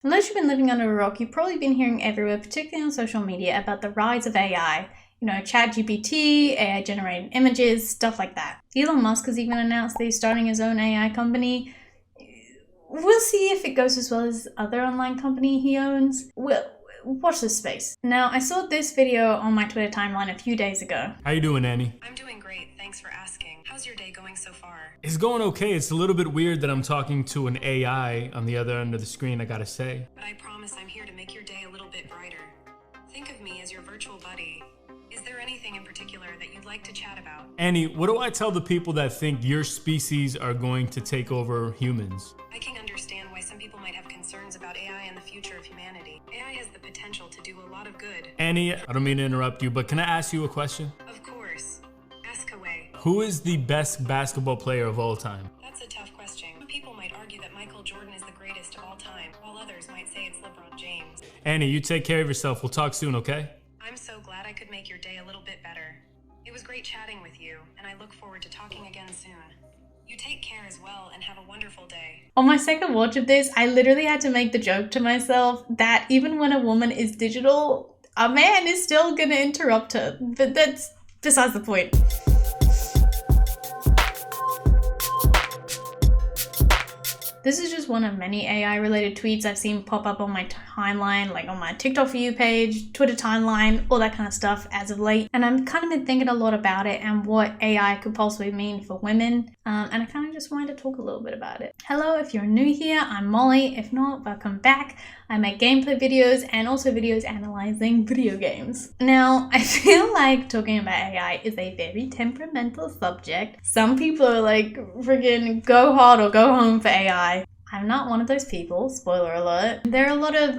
Unless you've been living under a rock, you've probably been hearing everywhere, particularly on social media, about the rise of AI. You know, ChatGPT, AI-generated images, stuff like that. Elon Musk has even announced that he's starting his own AI company. We'll see if it goes as well as other online company he owns. Watch this space. Now, I saw this video on my Twitter timeline a few days ago. How you doing, Annie? I'm doing great, thanks for asking. How's your day going so far? It's going okay. It's a little bit weird that I'm talking to an AI on the other end of the screen, I gotta say. But I promise I'm here to make your day a little bit brighter. Think of me as your virtual buddy. Is there anything in particular that you'd like to chat about? Annie, what do I tell the people that think your species are going to take over humans? I can understand why some people might have concerns about AI and the future of humanity. AI has the potential to do a lot of good. Annie, I don't mean to interrupt you, but can I ask you a question? Of course. Ask away. Who is the best basketball player of all time? That's a tough question. People might argue that Michael Jordan is the greatest of all time, while others might say it's LeBron James. Annie, you take care of yourself. We'll talk soon, okay? I'm so glad I could make your day a little bit better. It was great chatting with you, and I look forward to talking again soon. You take care as well, and have a wonderful day. On my second watch of this, I literally had to make the joke to myself that even when a woman is digital, a man is still gonna interrupt her. But that's besides the point. This is just one of many AI-related tweets I've seen pop up on my timeline, like on my TikTok For You page, Twitter timeline, all that kind of stuff as of late. And I've kind of been thinking a lot about it and what AI could possibly mean for women. And I kind of just wanted to talk a little bit about it. Hello, if you're new here, I'm Molly. If not, welcome back. I make gameplay videos and also videos analyzing video games. Now, I feel like talking about AI is a very temperamental subject. Some people are like, friggin' go hard or go home for AI. I'm not one of those people, spoiler alert. There are a lot of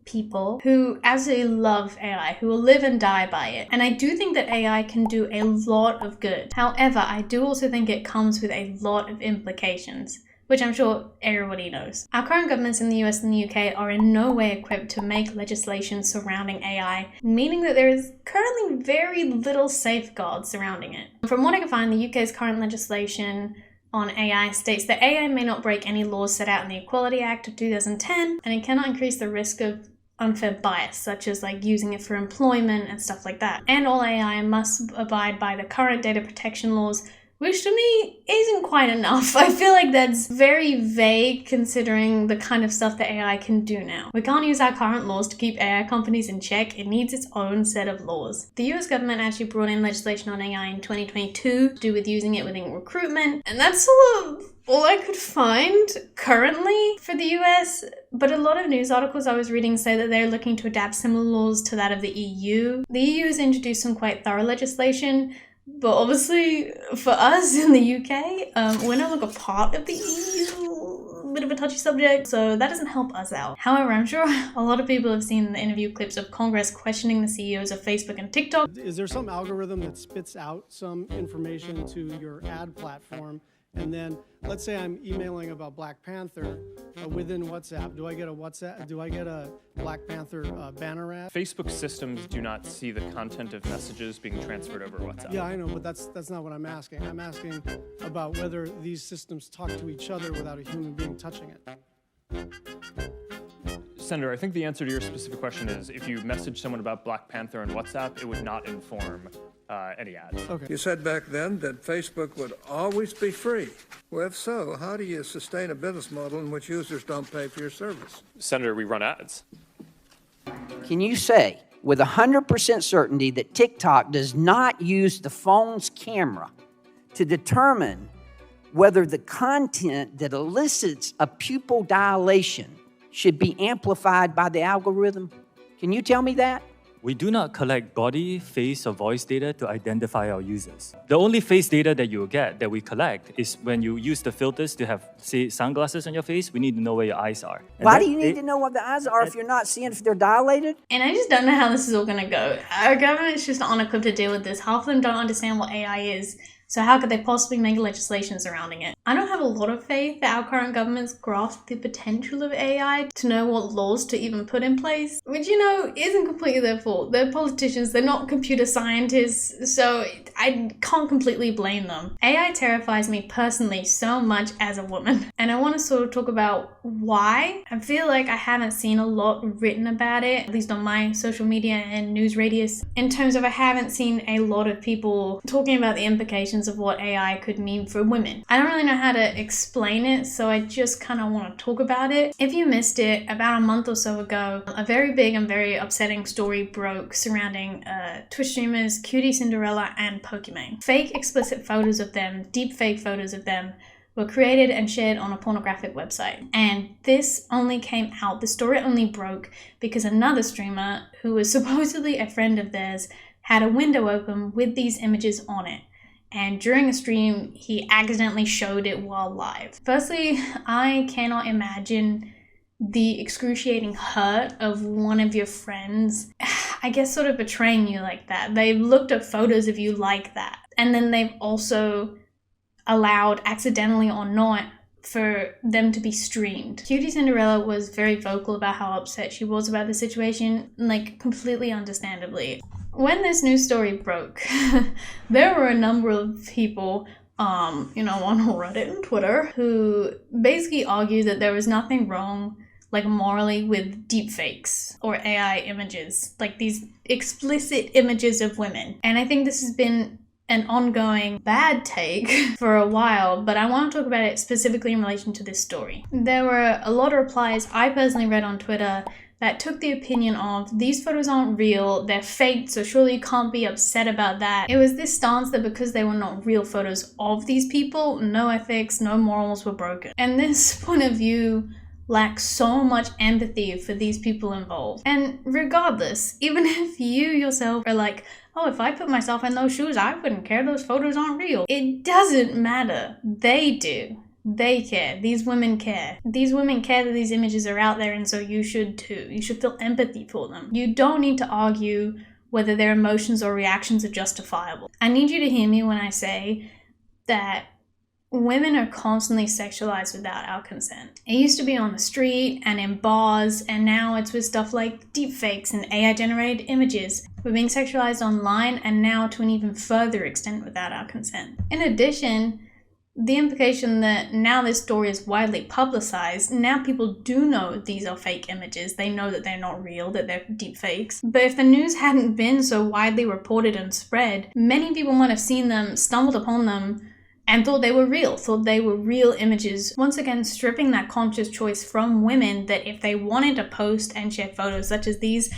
people who absolutely love AI, who will live and die by it. And I do think that AI can do a lot of good. However, I do also think it comes with a lot of implications, which I'm sure everybody knows. Our current governments in the US and the UK are in no way equipped to make legislation surrounding AI, meaning that there is currently very little safeguards surrounding it. From what I can find, the UK's current legislation on AI states that AI may not break any laws set out in the Equality Act of 2010, and it cannot increase the risk of unfair bias, such as like using it for employment and stuff like that. And all AI must abide by the current data protection laws, which to me isn't quite enough. I feel like that's very vague considering the kind of stuff that AI can do now. We can't use our current laws to keep AI companies in check. It needs its own set of laws. The US government actually brought in legislation on AI in 2022 to do with using it within recruitment, and that's all I could find currently for the US, but a lot of news articles I was reading say that they're looking to adapt similar laws to that of the EU. The EU has introduced some quite thorough legislation, but obviously for us in the UK, we're no longer part of the EU, a bit of a touchy subject, so that doesn't help us out. However, I'm sure a lot of people have seen the interview clips of Congress questioning the CEOs of Facebook and TikTok. Is there some algorithm that spits out some information to your ad platform, and then let's say I'm emailing about Black Panther within WhatsApp. Do I get a Black Panther banner ad? Facebook systems do not see the content of messages being transferred over WhatsApp. Yeah, I know, but that's not what I'm asking. I'm asking about whether these systems talk to each other without a human being touching it. Senator, I think the answer to your specific question is if you message someone about Black Panther on WhatsApp, it would not inform any ads. Okay. You said back then that Facebook would always be free. Well, if so, how do you sustain a business model in which users don't pay for your service? Senator, we run ads. Can you say with 100% certainty that TikTok does not use the phone's camera to determine whether the content that elicits a pupil dilation should be amplified by the algorithm? Can you tell me that? We do not collect body, face, or voice data to identify our users. The only face data that you will get, that we collect, is when you use the filters to have, say, sunglasses on your face. We need to know where your eyes are. And Why do you need to know what the eyes are if you're not seeing if they're dilated? And I just don't know how this is all gonna go. Our government's just unequipped to deal with this. Half of them don't understand what AI is. So how could they possibly make legislation surrounding it? I don't have a lot of faith that our current governments grasp the potential of AI to know what laws to even put in place, which, isn't completely their fault. They're politicians, they're not computer scientists, so I can't completely blame them. AI terrifies me personally so much as a woman, and I want to sort of talk about why. I feel like I haven't seen a lot written about it, at least on my social media and news radius, in terms of I haven't seen a lot of people talking about the implications of what AI could mean for women. I don't really know how to explain it, so I just kind of want to talk about it. If you missed it, about a month or so ago, a very big and very upsetting story broke surrounding Twitch streamers Cutie Cinderella and Pokimane. Fake explicit photos of them, deep fake photos of them, were created and shared on a pornographic website. And this only came out, the story only broke because another streamer, who was supposedly a friend of theirs, had a window open with these images on it. And during a stream, he accidentally showed it while live. Firstly, I cannot imagine the excruciating hurt of one of your friends, I guess, sort of betraying you like that. They've looked at photos of you like that. And then they've also allowed, accidentally or not, for them to be streamed. Cutie Cinderella was very vocal about how upset she was about the situation, like completely understandably. When this news story broke, there were a number of people, on Reddit and Twitter, who basically argued that there was nothing wrong, like morally, with deepfakes or AI images, like these explicit images of women. And I think this has been an ongoing bad take for a while, but I want to talk about it specifically in relation to this story. There were a lot of replies I personally read on Twitter that took the opinion of, these photos aren't real, they're faked, so surely you can't be upset about that. It was this stance that because they were not real photos of these people, no ethics, no morals were broken. And this point of view lacks so much empathy for these people involved. And regardless, even if you yourself are like, oh, if I put myself in those shoes, I wouldn't care, those photos aren't real. It doesn't matter. They do. They care. These women care. These women care that these images are out there, and so you should too. You should feel empathy for them. You don't need to argue whether their emotions or reactions are justifiable. I need you to hear me when I say that women are constantly sexualized without our consent. It used to be on the street and in bars, and now it's with stuff like deepfakes and AI-generated images. We're being sexualized online, and now to an even further extent without our consent. In addition, the implication that now this story is widely publicized, now people do know these are fake images. They know that they're not real, that they're deepfakes. But if the news hadn't been so widely reported and spread, many people might have seen them, stumbled upon them, and thought they were real images. Once again, stripping that conscious choice from women that if they wanted to post and share photos such as these,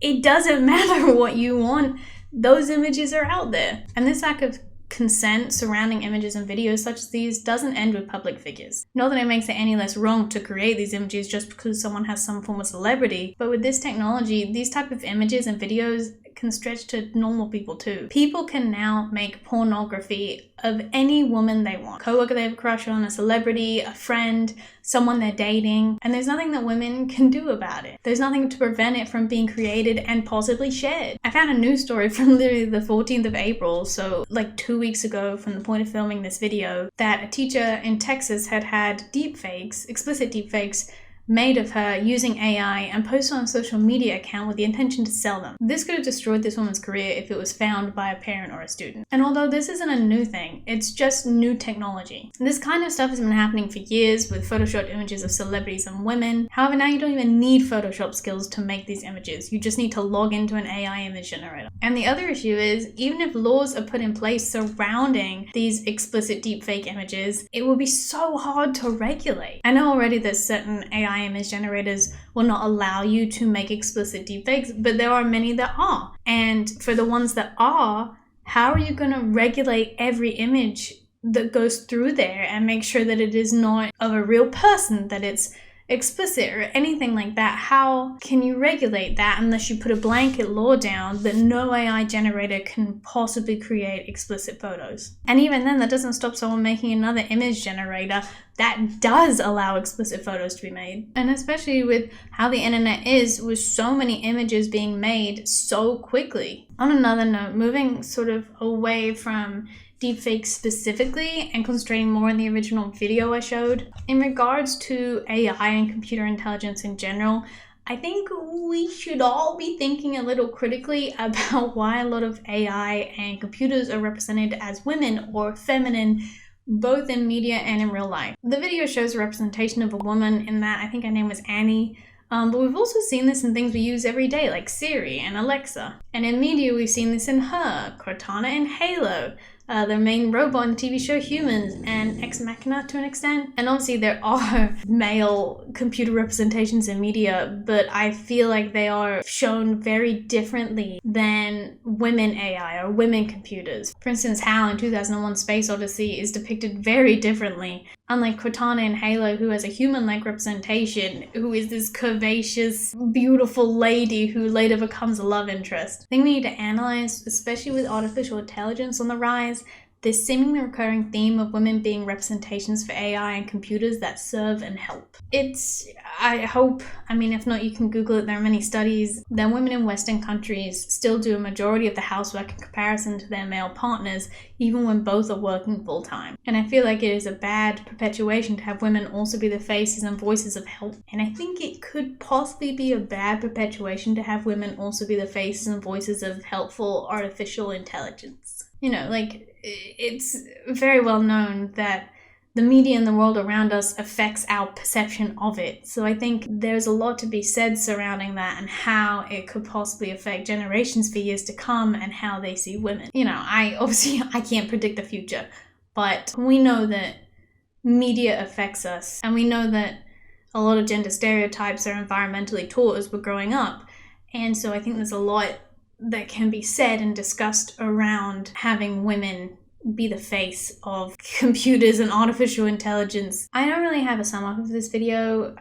it doesn't matter what you want, those images are out there. And this lack of consent surrounding images and videos such as these doesn't end with public figures. Not that it makes it any less wrong to create these images just because someone has some form of celebrity, but with this technology, these type of images and videos can stretch to normal people too. People can now make pornography of any woman they want. Coworker they have a crush on, a celebrity, a friend, someone they're dating, and there's nothing that women can do about it. There's nothing to prevent it from being created and possibly shared. I found a news story from literally the 14th of April, so like 2 weeks ago from the point of filming this video, that a teacher in Texas had deepfakes, explicit deepfakes, made of her using AI and posted on a social media account with the intention to sell them. This could have destroyed this woman's career if it was found by a parent or a student. And although this isn't a new thing, it's just new technology. This kind of stuff has been happening for years with photoshopped images of celebrities and women. However, now you don't even need Photoshop skills to make these images. You just need to log into an AI image generator. And the other issue is, even if laws are put in place surrounding these explicit deepfake images, it will be so hard to regulate. I know already that certain AI image generators will not allow you to make explicit deepfakes, but there are many that are. And for the ones that are, how are you going to regulate every image that goes through there and make sure that it is not of a real person, that it's explicit or anything like that? How can you regulate that unless you put a blanket law down that no AI generator can possibly create explicit photos? And even then, that doesn't stop someone making another image generator that does allow explicit photos to be made. And especially with how the internet is, with so many images being made so quickly. On another note, moving sort of away from deepfakes specifically and concentrating more on the original video I showed. In regards to AI and computer intelligence in general, I think we should all be thinking a little critically about why a lot of AI and computers are represented as women or feminine, both in media and in real life. The video shows a representation of a woman in that, I think her name was Annie, but we've also seen this in things we use every day like Siri and Alexa. And in media we've seen this in Her, Cortana in Halo, their main robot in the TV show Humans, and Ex Machina to an extent. And obviously there are male computer representations in media, but I feel like they are shown very differently than women AI or women computers. For instance, HAL in 2001 Space Odyssey is depicted very differently. Unlike Cortana in Halo, who has a human-like representation, who is this curvaceous, beautiful lady who later becomes a love interest. I think we need to analyze, especially with artificial intelligence on the rise, this seemingly recurring theme of women being representations for AI and computers that serve and help. I hope, if not, you can Google it, there are many studies that women in Western countries still do a majority of the housework in comparison to their male partners, even when both are working full-time. And I feel like it is a bad perpetuation to have women also be the faces and voices of help. And I think it could possibly be a bad perpetuation to have women also be the faces and voices of helpful artificial intelligence. It's very well known that the media and the world around us affects our perception of it. So I think there's a lot to be said surrounding that and how it could possibly affect generations for years to come and how they see women. I can't predict the future, but we know that media affects us, and we know that a lot of gender stereotypes are environmentally taught as we're growing up. And so I think there's a lot that can be said and discussed around having women be the face of computers and artificial intelligence. I don't really have a sum up of this video.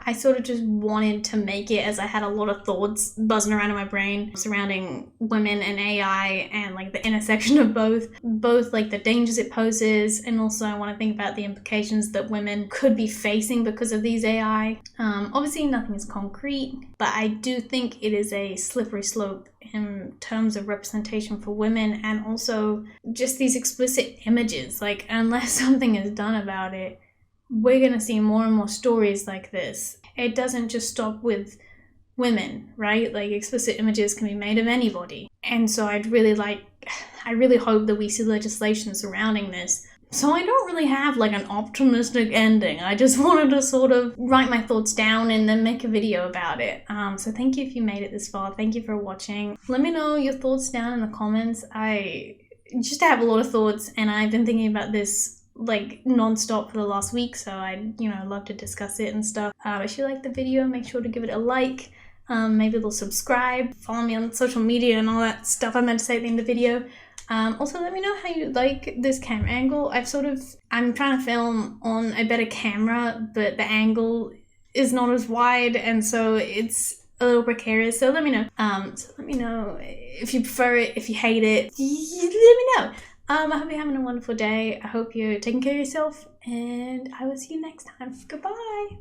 I sort of just wanted to make it as I had a lot of thoughts buzzing around in my brain surrounding women and AI and the intersection of both the dangers it poses, and also I want to think about the implications that women could be facing because of these AI. Obviously nothing is concrete, but I do think it is a slippery slope in terms of representation for women, and also just these explicit images. Unless something is done about it, we're going to see more and more stories like this. It doesn't just stop with women, right? Explicit images can be made of anybody. And so I really hope that we see legislation surrounding this. So I don't really have an optimistic ending. I just wanted to sort of write my thoughts down and then make a video about it. So thank you if you made it this far. Thank you for watching. Let me know your thoughts down in the comments. I just have a lot of thoughts, and I've been thinking about this non-stop for the last week, so I'd love to discuss it and stuff. If you liked the video, make sure to give it a like, maybe they'll subscribe, follow me on social media and all that stuff I meant to say at the end of the video. Also, let me know how you like this camera angle. I'm trying to film on a better camera, but the angle is not as wide, and so it's a little precarious. So let me know. Let me know if you prefer it, if you hate it. Let me know. I hope you're having a wonderful day. I hope you're taking care of yourself, and I will see you next time. Goodbye.